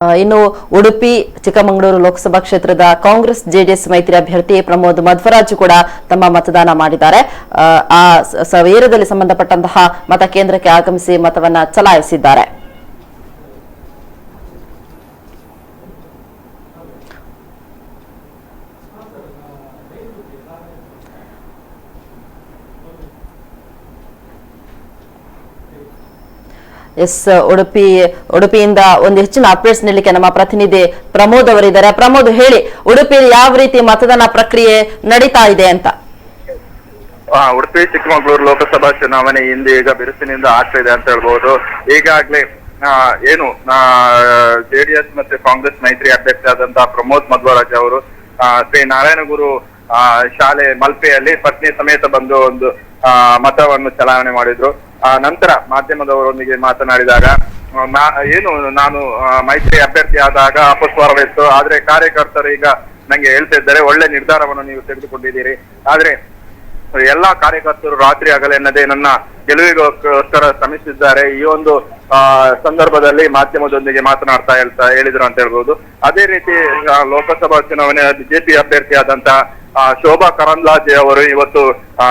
ಇನ್ನು ಉಡುಪಿ ಚಿಕ್ಕಮಗಳೂರು ಲೋಕಸಭಾ ಕ್ಷೇತ್ರದ ಕಾಂಗ್ರೆಸ್ ಜೆಡಿಎಸ್ ಮೈತ್ರಿ ಅಭ್ಯರ್ಥಿ ಪ್ರಮೋದ್ ಮಧ್ವರಾಜ್ ಕೂಡ ತಮ್ಮ ಮತದಾನ ಮಾಡಿದ್ದಾರೆ. ಆ ಸವೇರದಲ್ಲಿ ಸಂಬಂಧಪಟ್ಟಂತಹ ಮತಕೇಂದ್ರಕ್ಕೆ ಆಗಮಿಸಿ ಮತವನ್ನ ಚಲಾಯಿಸಿದ್ದಾರೆ. ಉಡುಪಿಯಿಂದ ಒಂದು ಹೆಚ್ಚಿನ ಅಪ್ಡೇಟ್ಸ್ ನೀಡಲಿಕ್ಕೆ ನಮ್ಮ ಪ್ರತಿನಿಧಿ ಪ್ರಮೋದ್ ಅವರಿದ್ದಾರೆ. ಪ್ರಮೋದ್, ಹೇಳಿ, ಉಡುಪಿಯಲ್ಲಿ ಯಾವ ರೀತಿ ಮತದಾನ ಪ್ರಕ್ರಿಯೆ ನಡೀತಾ ಇದೆ ಅಂತ? ಉಡುಪಿ ಚಿಕ್ಕಮಗಳೂರು ಲೋಕಸಭಾ ಚುನಾವಣೆ ಹಿಂದೆ ಈಗ ಬಿರುಸಿನಿಂದ ಆಗ್ತಾ ಇದೆ ಅಂತ ಹೇಳ್ಬಹುದು. ಈಗಾಗ್ಲೇ ಏನು ಜೆಡಿಎಸ್ ಮತ್ತೆ ಕಾಂಗ್ರೆಸ್ ಮೈತ್ರಿ ಅಭ್ಯರ್ಥಿ ಆದಂತಹ ಪ್ರಮೋದ್ ಮಧ್ವರಾಜ್ ಅವರು ಶ್ರೀ ನಾರಾಯಣಗುರು ಶಾಲೆ ಮಲ್ಪೆಯಲ್ಲಿ ಪತ್ನಿ ಸಮೇತ ಬಂದು ಒಂದು ಮತವನ್ನು ಚಲಾವಣೆ ಮಾಡಿದ್ರು. ನಂತರ ಮಾಧ್ಯಮದವರೊಂದಿಗೆ ಮಾತನಾಡಿದಾಗ ನಾನು ಮೈತ್ರಿ ಅಭ್ಯರ್ಥಿ ಆದಾಗ ಅಪಸ್ವರವಿತ್ತು, ಆದ್ರೆ ಕಾರ್ಯಕರ್ತರು ಈಗ ನಂಗೆ ಹೇಳ್ತಾ ಇದ್ದಾರೆ ಒಳ್ಳೆ ನಿರ್ಧಾರವನ್ನು ನೀವು ತೆಗೆದುಕೊಂಡಿದ್ದೀರಿ, ಆದ್ರೆ ಎಲ್ಲಾ ಕಾರ್ಯಕರ್ತರು ರಾತ್ರಿ ಹಗಲೆನ್ನದೇ ನನ್ನ ಗೆಲುವಿಗೋಸ್ಕರ ಶ್ರಮಿಸಿದ್ದಾರೆ. ಈ ಒಂದು ಸಂದರ್ಭದಲ್ಲಿ ಮಾಧ್ಯಮದೊಂದಿಗೆ ಮಾತನಾಡ್ತಾ ಹೇಳಿದ್ರು ಅಂತ ಹೇಳ್ಬೋದು. ಅದೇ ರೀತಿ ಲೋಕಸಭಾ ಚುನಾವಣೆ ಬಿಜೆಪಿ ಅಭ್ಯರ್ಥಿ ಆದಂತಹ ಶೋಭಾ ಕರಂದ್ಲಾಜೆ ಅವರು ಇವತ್ತು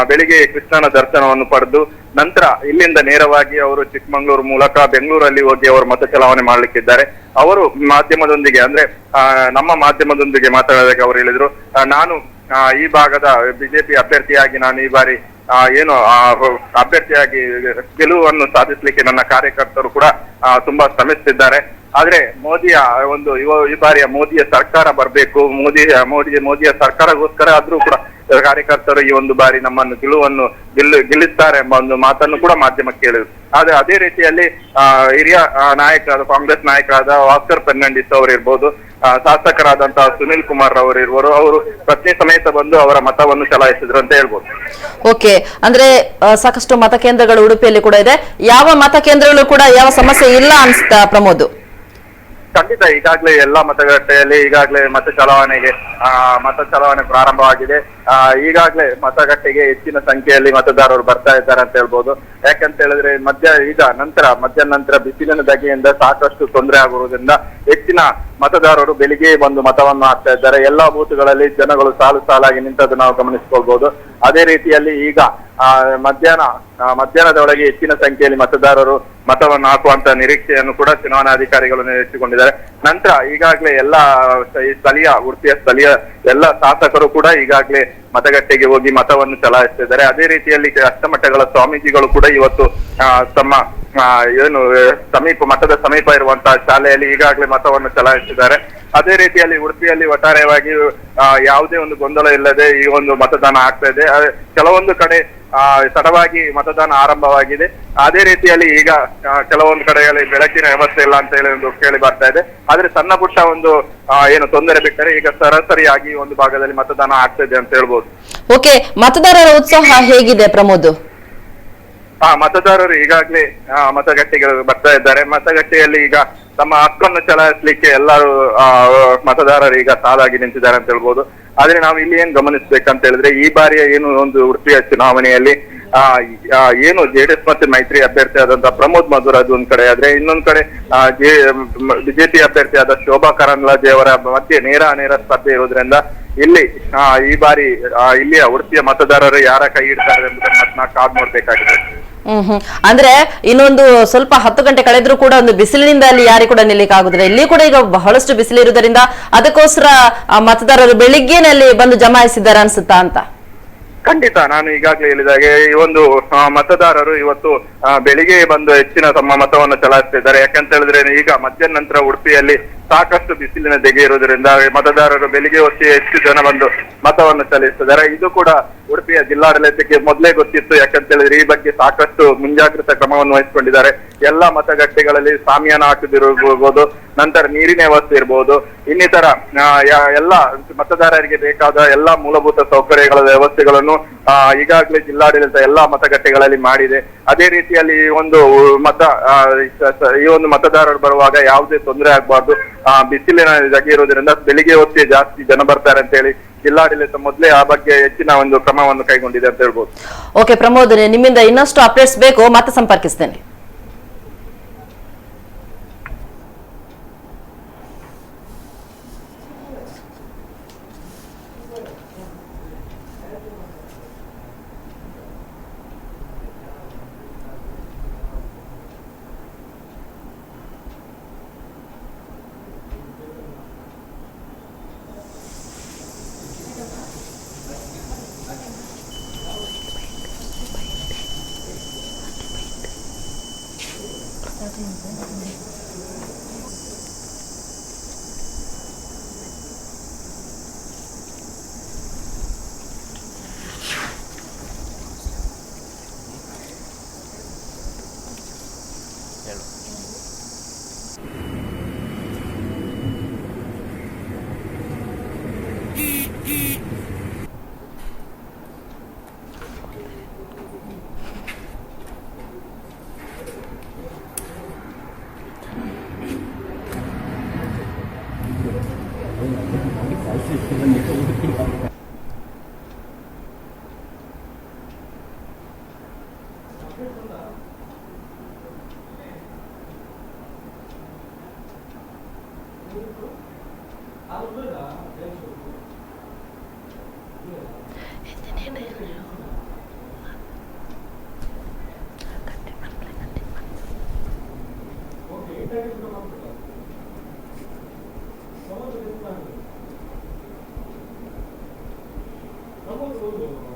ಬೆಳಿಗ್ಗೆ ಕೃಷ್ಣನ ದರ್ಶನವನ್ನು ಪಡೆದು ನಂತರ ಇಲ್ಲಿಂದ ನೇರವಾಗಿ ಅವರು ಚಿಕ್ಕಮಗಳೂರು ಮೂಲಕ ಬೆಂಗಳೂರಲ್ಲಿ ಹೋಗಿ ಅವರು ಮತ ಚಲಾವಣೆ ಮಾಡ್ಲಿಕ್ಕಿದ್ದಾರೆ. ಅವರು ಮಾಧ್ಯಮದೊಂದಿಗೆ ಅಂದ್ರೆ ನಮ್ಮ ಮಾಧ್ಯಮದೊಂದಿಗೆ ಮಾತನಾಡಿದಾಗ ಅವರು ಹೇಳಿದ್ರು, ನಾನು ಈ ಭಾಗದ ಬಿಜೆಪಿ ಅಭ್ಯರ್ಥಿಯಾಗಿ ನಾನು ಈ ಬಾರಿ ಏನು ಅಭ್ಯರ್ಥಿಯಾಗಿ ಗೆಲುವನ್ನು ಸಾಧಿಸ್ಲಿಕ್ಕೆ ನನ್ನ ಕಾರ್ಯಕರ್ತರು ಕೂಡ ತುಂಬಾ ಶ್ರಮಿಸುತ್ತಿದ್ದಾರೆ. ಆದ್ರೆ ಮೋದಿಯ ಒಂದು ಈ ಬಾರಿಯ ಮೋದಿಯ ಸರ್ಕಾರ ಬರ್ಬೇಕು, ಮೋದಿಯ ಸರ್ಕಾರಗೋಸ್ಕರ ಆದ್ರೂ ಕೂಡ ಕಾರ್ಯಕರ್ತರು ಈ ಒಂದು ಬಾರಿ ನಮ್ಮನ್ನು ಗೆಲ್ಲಿಸ್ತಾರೆ ಎಂಬ ಒಂದು ಮಾತನ್ನು ಕೂಡ ಮಾಧ್ಯಮಕ್ಕೆ ಹೇಳಿದ್ರು. ಆದ್ರೆ ಅದೇ ರೀತಿಯಲ್ಲಿ ಹಿರಿಯ ನಾಯಕರಾದ ಕಾಂಗ್ರೆಸ್ ನಾಯಕರಾದ ಭಾಸ್ಕರ್ ಫರ್ನಾಂಡಿಸ್ ಅವರು ಇರ್ಬೋದು, ಶಾಸಕರಾದಂತಹ ಸುನಿಲ್ ಕುಮಾರ್ ಅವರು ಇರ್ಬೋದು, ಅವರು ಪತ್ನಿ ಸಮೇತ ಬಂದು ಅವರ ಮತವನ್ನು ಚಲಾಯಿಸಿದ್ರು ಅಂತ ಹೇಳ್ಬೋದು. ಓಕೆ, ಅಂದ್ರೆ ಸಾಕಷ್ಟು ಮತಕೇಂದ್ರಗಳು ಉಡುಪಿಯಲ್ಲಿ ಕೂಡ ಇದೆ. ಯಾವ ಮತಕೇಂದ್ರಗಳು ಕೂಡ ಯಾವ ಸಮಸ್ಯೆ ಇಲ್ಲ ಅನ್ಸುತ್ತಾ ಪ್ರಮೋದ್? ಖಂಡಿತ ಈಗಾಗಲೇ ಎಲ್ಲಾ ಮತಗಟ್ಟೆಯಲ್ಲಿ ಈಗಾಗಲೇ ಮತ ಚಲಾವಣೆ ಪ್ರಾರಂಭವಾಗಿದೆ. ಈಗಾಗಲೇ ಮತಗಟ್ಟೆಗೆ ಹೆಚ್ಚಿನ ಸಂಖ್ಯೆಯಲ್ಲಿ ಮತದಾರರು ಬರ್ತಾ ಇದ್ದಾರೆ ಅಂತ ಹೇಳ್ಬೋದು. ಯಾಕಂತ ಹೇಳಿದ್ರೆ ಮಧ್ಯಾಹ್ನ ನಂತರ ಬಿಸಿಲಿನ ಧಗೆಯಿಂದ ಸಾಕಷ್ಟು ತೊಂದರೆ ಆಗಿರುವುದರಿಂದ ಹೆಚ್ಚಿನ ಮತದಾರರು ಬೆಳಿಗ್ಗೆ ಬಂದು ಮತವನ್ನು ಹಾಕ್ತಾ ಇದ್ದಾರೆ. ಎಲ್ಲಾ ಬೂತ್ಗಳಲ್ಲಿ ಜನಗಳು ಸಾಲಾಗಿ ನಿಂತದ್ದು ನಾವು ಗಮನಿಸಿಕೊಳ್ಬಹುದು. ಅದೇ ರೀತಿಯಲ್ಲಿ ಈಗ ಮಧ್ಯಾಹ್ನದೊಳಗೆ ಹೆಚ್ಚಿನ ಸಂಖ್ಯೆಯಲ್ಲಿ ಮತದಾರರು ಮತವನ್ನು ಹಾಕುವಂತ ನಿರೀಕ್ಷೆಯನ್ನು ಕೂಡ ಚುನಾವಣಾಧಿಕಾರಿಗಳು ನಿರ್ವಹಿಸಿಕೊಂಡಿದ್ದಾರೆ. ನಂತರ ಈಗಾಗಲೇ ಉಡುಪಿಯ ಸ್ಥಳೀಯ ಎಲ್ಲ ಶಾಸಕರು ಕೂಡ ಈಗಾಗಲೇ ಮತಗಟ್ಟೆಗೆ ಹೋಗಿ ಮತವನ್ನು ಚಲಾಯಿಸ್ತಿದ್ದಾರೆ. ಅದೇ ರೀತಿಯಲ್ಲಿ ಅಷ್ಟಮಠಗಳ ಸ್ವಾಮೀಜಿಗಳು ಕೂಡ ಇವತ್ತು ತಮ್ಮ ಮಠದ ಸಮೀಪ ಇರುವಂತಹ ಶಾಲೆಯಲ್ಲಿ ಈಗಾಗಲೇ ಮತವನ್ನು ಚಲಾಯಿಸಿದ್ದಾರೆ. ಅದೇ ರೀತಿಯಲ್ಲಿ ಉಡುಪಿಯಲ್ಲಿ ಒಟ್ಟಾರೆಯಾಗಿ ಯಾವುದೇ ಒಂದು ಗೊಂದಲ ಇಲ್ಲದೆ ಈ ಒಂದು ಮತದಾನ ಆಗ್ತಾ ಇದೆ. ಕೆಲವೊಂದು ಕಡೆ ತಡವಾಗಿ ಮತದಾನ ಆರಂಭವಾಗಿದೆ. ಅದೇ ರೀತಿಯಲ್ಲಿ ಈಗ ಕೆಲವೊಂದು ಕಡೆಯಲ್ಲಿ ಬೆಳಕಿನ ವ್ಯವಸ್ಥೆ ಇಲ್ಲ ಅಂತ ಹೇಳಿ ಒಂದು ಕೇಳಿ ಬರ್ತಾ ಇದೆ. ಆದ್ರೆ ಸಣ್ಣ ಪುಟ್ಟ ಒಂದು ತೊಂದರೆ ಬಿಟ್ಟರೆ ಈಗ ಸರಾಸರಿಯಾಗಿ ಒಂದು ಭಾಗದಲ್ಲಿ ಮತದಾನ ಆಗ್ತಾ ಇದೆ ಅಂತ ಹೇಳ್ಬೋದು. ಓಕೆ, ಮತದಾರರ ಉತ್ಸಾಹ ಹೇಗಿದೆ ಪ್ರಮೋದ್? ಮತದಾರರು ಈಗಾಗಲೇ ಮತಗಟ್ಟೆಗೆ ಬರ್ತಾ ಇದ್ದಾರೆ. ಮತಗಟ್ಟೆಯಲ್ಲಿ ಈಗ ತಮ್ಮ ಹಕ್ಕನ್ನು ಚಲಾಯಿಸಲಿಕ್ಕೆ ಎಲ್ಲರೂ ಮತದಾರರು ಈಗ ಸಾಲಾಗಿ ನಿಂತಿದ್ದಾರೆ ಅಂತ ಹೇಳ್ಬೋದು. ಆದ್ರೆ ನಾವು ಇಲ್ಲಿ ಏನ್ ಗಮನಿಸ್ಬೇಕಂತ ಹೇಳಿದ್ರೆ ಈ ಬಾರಿಯ ಒಂದು ಉಡುಪಿಯ ಚುನಾವಣೆಯಲ್ಲಿ ಏನು ಜೆಡಿಎಸ್ ಮತ್ತೆ ಮೈತ್ರಿ ಅಭ್ಯರ್ಥಿ ಆದಂತಹ ಪ್ರಮೋದ್ ಮಧ್ವರಾಜ್ ಒಂದ್ ಕಡೆ ಆದ್ರೆ ಇನ್ನೊಂದ್ ಕಡೆ ಬಿಜೆಪಿ ಅಭ್ಯರ್ಥಿ ಆದ ಶೋಭಾ ಕರಂದ್ಲಾಜೆ ಅವರ ಮಧ್ಯೆ ನೇರ ಸ್ಪರ್ಧೆ ಇರೋದ್ರಿಂದ ಇಲ್ಲಿ ಈ ಬಾರಿ ಇಲ್ಲಿಯ ಉಡುಪಿಯ ಮತದಾರರು ಯಾರ ಕೈ ಇಡ್ತಾರೆ ಎಂಬುದನ್ನ ಕಾದ್ ನೋಡ್ಬೇಕಾಗಿದೆ. ಅಂದ್ರೆ ಇನ್ನೊಂದು ಸ್ವಲ್ಪ 10 ಗಂಟೆ ಕಳೆದ್ರೂ ಕೂಡ ಒಂದು ಬಿಸಿಲಿನಿಂದ ಅಲ್ಲಿ ಯಾರಿಗೂ ಕೂಡ ನಿಲ್ಲಿಕ್ಕೆ ಆಗುದಿಲ್ಲ. ಇಲ್ಲಿ ಕೂಡ ಈಗ ಬಹಳಷ್ಟು ಬಿಸಿಲು ಇರುವುದರಿಂದ ಅದಕ್ಕೋಸ್ಕರ ಮತದಾರರು ಬೆಳಿಗ್ಗೆನೆ ಅಲ್ಲಿ ಬಂದು ಜಮಾಯಿಸಿದ್ದಾರೆ ಅನ್ಸುತ್ತಾ ಅಂತ? ಖಂಡಿತ, ನಾನು ಈಗಾಗಲೇ ಹೇಳಿದಾಗೆ ಈ ಒಂದು ಮತದಾರರು ಇವತ್ತು ಬೆಳಿಗ್ಗೆ ಬಂದು ಹೆಚ್ಚಿನ ತಮ್ಮ ಮತವನ್ನು ಚಲಾಯಿಸ್ತಿದ್ದಾರೆ. ಯಾಕಂತ ಹೇಳಿದ್ರೆ ಈಗ ಮಧ್ಯಾಹ್ನ ನಂತರ ಉಡುಪಿಯಲ್ಲಿ ಸಾಕಷ್ಟು ಬಿಸಿಲಿನ ಧಗೆ ಇರುವುದರಿಂದ ಮತದಾರರು ಬೆಳಿಗ್ಗೆ ಹೊತ್ತಿಗೆ ಹೆಚ್ಚು ಜನ ಬಂದು ಮತವನ್ನು ಚಲಾಯಿಸಿದ್ದಾರೆ. ಇದು ಕೂಡ ಉಡುಪಿಯ ಜಿಲ್ಲಾಡಳಿತಕ್ಕೆ ಮೊದಲೇ ಗೊತ್ತಿತ್ತು. ಯಾಕಂತ ಹೇಳಿದ್ರೆ ಈ ಬಗ್ಗೆ ಸಾಕಷ್ಟು ಮುಂಜಾಗ್ರತಾ ಕ್ರಮವನ್ನು ವಹಿಸಿಕೊಂಡಿದ್ದಾರೆ. ಎಲ್ಲಾ ಮತಗಟ್ಟೆಗಳಲ್ಲಿ ಸಾಮಿಯಾನ ಹಾಕದಿರಬಹುದು, ನಂತರ ನೀರಿನ ವ್ಯವಸ್ಥೆ ಇರಬಹುದು, ಇನ್ನಿತರ ಎಲ್ಲಾ ಮತದಾರರಿಗೆ ಬೇಕಾದ ಎಲ್ಲಾ ಮೂಲಭೂತ ಸೌಕರ್ಯಗಳ ವ್ಯವಸ್ಥೆಗಳನ್ನು ಈಗಾಗಲೇ ಜಿಲ್ಲಾಡಳಿತ ಎಲ್ಲಾ ಮತಗಟ್ಟೆಗಳಲ್ಲಿ ಮಾಡಿದೆ. ಅದೇ ರೀತಿಯಲ್ಲಿ ಈ ಒಂದು ಮತದಾರರು ಬರುವಾಗ ಯಾವುದೇ ತೊಂದರೆ ಆಗಬಾರ್ದು. ಬಿಸಿಲಿನ ಧಗೆ ಇರುವುದರಿಂದ ಬೆಳಿಗ್ಗೆ ಹೊತ್ತಿಗೆ ಜಾಸ್ತಿ ಜನ ಬರ್ತಾರೆ ಅಂತ ಹೇಳಿ ಜಿಲ್ಲಾಡಳಿತ ಮೊದಲೇ ಆ ಬಗ್ಗೆ ಹೆಚ್ಚಿನ ಒಂದು ಕ್ರಮವನ್ನು ಕೈಗೊಂಡಿದೆ ಅಂತ ಹೇಳ್ಬೋದು. ಓಕೆ ಪ್ರಮೋದ್, ನಿಮ್ಮಿಂದ ಇನ್ನಷ್ಟು ಅಪ್ಡೇಟ್ಸ್ ಬೇಕು, ಮತ್ತೆ ಸಂಪರ್ಕಿಸ್ತೇನೆ. Vamos,